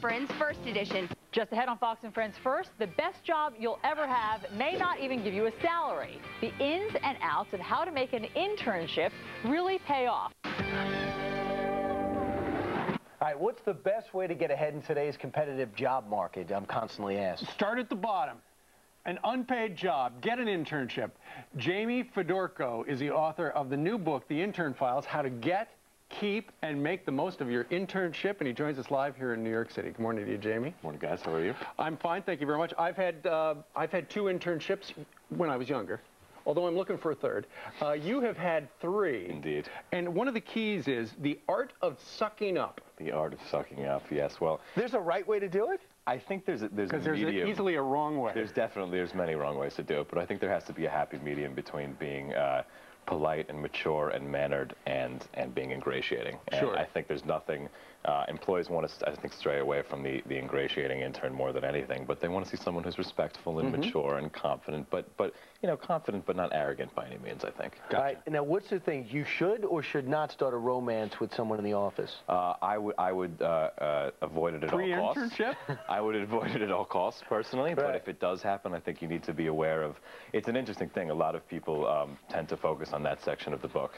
Fox&Friends First Edition. Just ahead on Fox and Friends First, the best job you'll ever have may not even give you a salary. The ins and outs of how to make an internship really pay off. All right, what's the best way to get ahead in today's competitive job market? I'm constantly asked. Start at the bottom. An unpaid job. Get an internship. Jamie Fedorko is the author of the new book, The Intern Files, How to Get, Keep, and Make the Most of Your Internship, and he joins us live here in New York City. Good morning to you, Jamie. Morning, guys. How are you? I'm fine, thank you very much. I've had 2 internships when I was younger, although I'm looking for a third. You have had 3. Indeed. And one of the keys is the art of sucking up. The art of sucking up, yes. Well, There's a right way to do it? I think there's easily a wrong way. There's many wrong ways to do it, but I think there has to be a happy medium between being polite and mature and mannered and being ingratiating. And sure. I think there's nothing, employees want to, I think, stray away from the ingratiating intern more than anything, but they want to see someone who's respectful and mature and confident, but you know, confident but not arrogant by any means, I think. Gotcha. All right, now what's the thing? You should or should not start a romance with someone in the office? I would avoid it at all costs. Pre-internship? I would avoid it at all costs, personally, but if it does happen, I think you need to be aware of, it's an interesting thing. A lot of people tend to focus on that section of the book.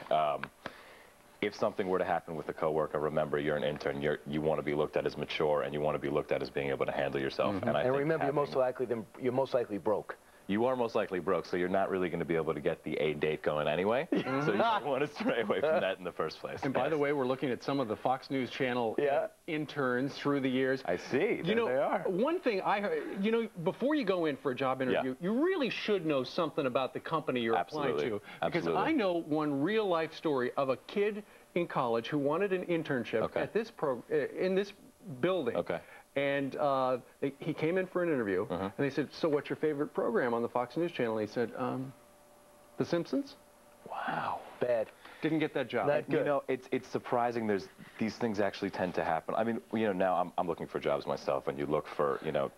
If something were to happen with a coworker, remember you're an intern. You want to be looked at as mature, and you want to be looked at as being able to handle yourself. And remember, you're most likely broke. You are most likely broke, so you're not really going to be able to get the A date going anyway. So you want to stray away from that in the first place. And by the way, we're looking at some of the Fox News Channel interns through the years. I see. There they are. One thing I heard, you know, before you go in for a job interview, you really should know something about the company you're applying to. Because I know one real life story of a kid in college who wanted an internship at this in this building. And he came in for an interview, and they said, so what's your favorite program on the Fox News Channel? And he said, The Simpsons. Wow. Bad. Didn't get that job. You know, it's surprising. These things actually tend to happen. I mean, you know, now I'm looking for jobs myself, and you look for, you know,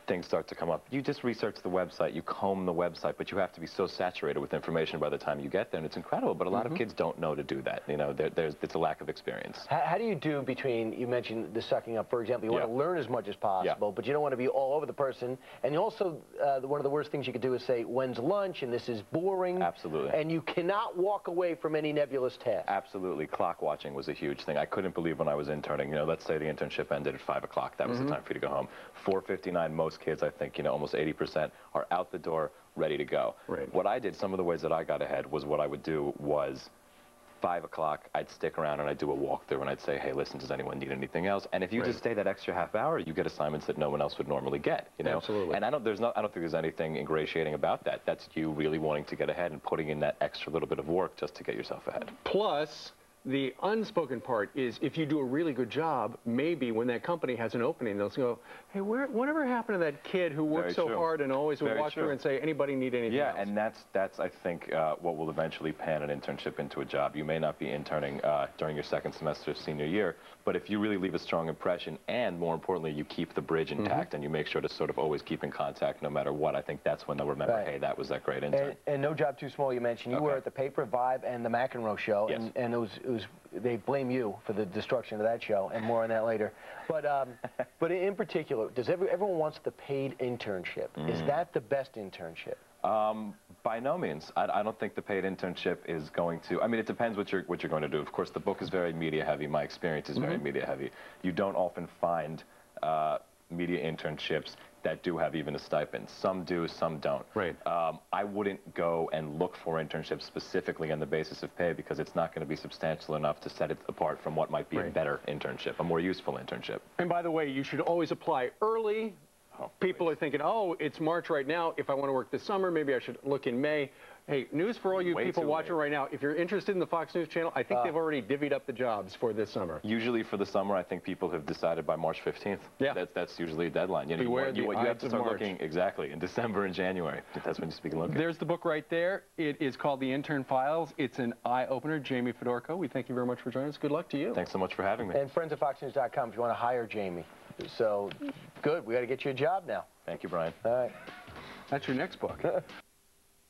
things start to come up. You just research the website, you comb the website, but you have to be so saturated with information by the time you get there, and it's incredible, but a lot of kids don't know to do that. You know, it's a lack of experience. How do you do between, you mentioned the sucking up, for example, you want to learn as much as possible, but you don't want to be all over the person, and you also, one of the worst things you could do is say, when's lunch, and this is boring. Absolutely. And you cannot walk away from any nebulous task. Absolutely. Clock watching was a huge thing. I couldn't believe when I was interning, you know, let's say the internship ended at 5 o'clock. That was the time for you to go home. 4:59, most kids, I think, you know, almost 80% are out the door ready to go. What I did, some of the ways that I got ahead was what I would do was 5 o'clock, I'd stick around and I'd do a walkthrough and I'd say, hey, listen, does anyone need anything else? And if you just stay that extra half hour, you get assignments that no one else would normally get, you know? Absolutely. And I don't think there's anything ingratiating about that. That's you really wanting to get ahead and putting in that extra little bit of work just to get yourself ahead. Plus, the unspoken part is if you do a really good job, maybe when that company has an opening, they'll go, hey, whatever happened to that kid who worked so hard and always would walk through and say, anybody need anything else? Yeah, and that's I think, what will eventually pan an internship into a job. You may not be interning during your second semester of senior year, but if you really leave a strong impression and, more importantly, you keep the bridge intact and you make sure to sort of always keep in contact no matter what, I think that's when they'll remember, hey, that was that great intern. And no job too small, you mentioned. You were at the paper, Vibe, and the McEnroe show, and it was they blame you for the destruction of that show, and more on that later. But in particular, does everyone wants the paid internship? Is that the best internship? By no means. I don't think the paid internship is going to. I mean, it depends what you're going to do. Of course, the book is very media heavy. My experience is very media heavy. You don't often find media internships that do have even a stipend. Some do, some don't. I wouldn't go and look for internships specifically on the basis of pay because it's not going to be substantial enough to set it apart from what might be a better internship, a more useful internship. And by the way, you should always apply early. People are thinking, oh, it's March right now. If I want to work this summer, maybe I should look in May. Hey, news for all you people watching right now. If you're interested in the Fox News Channel, I think they've already divvied up the jobs for this summer. Usually for the summer, I think people have decided by March 15th. That's usually a deadline. You know, you have to start looking exactly in December and January. That's when you speak and look. There's the book right there. It is called The Intern Files. It's an eye-opener. Jamie Fedorko, we thank you very much for joining us. Good luck to you. Thanks so much for having me. And friends at FoxNews.com if you want to hire Jamie. So, good. We got to get you a job now. Thank you, Brian. All right. That's your next book.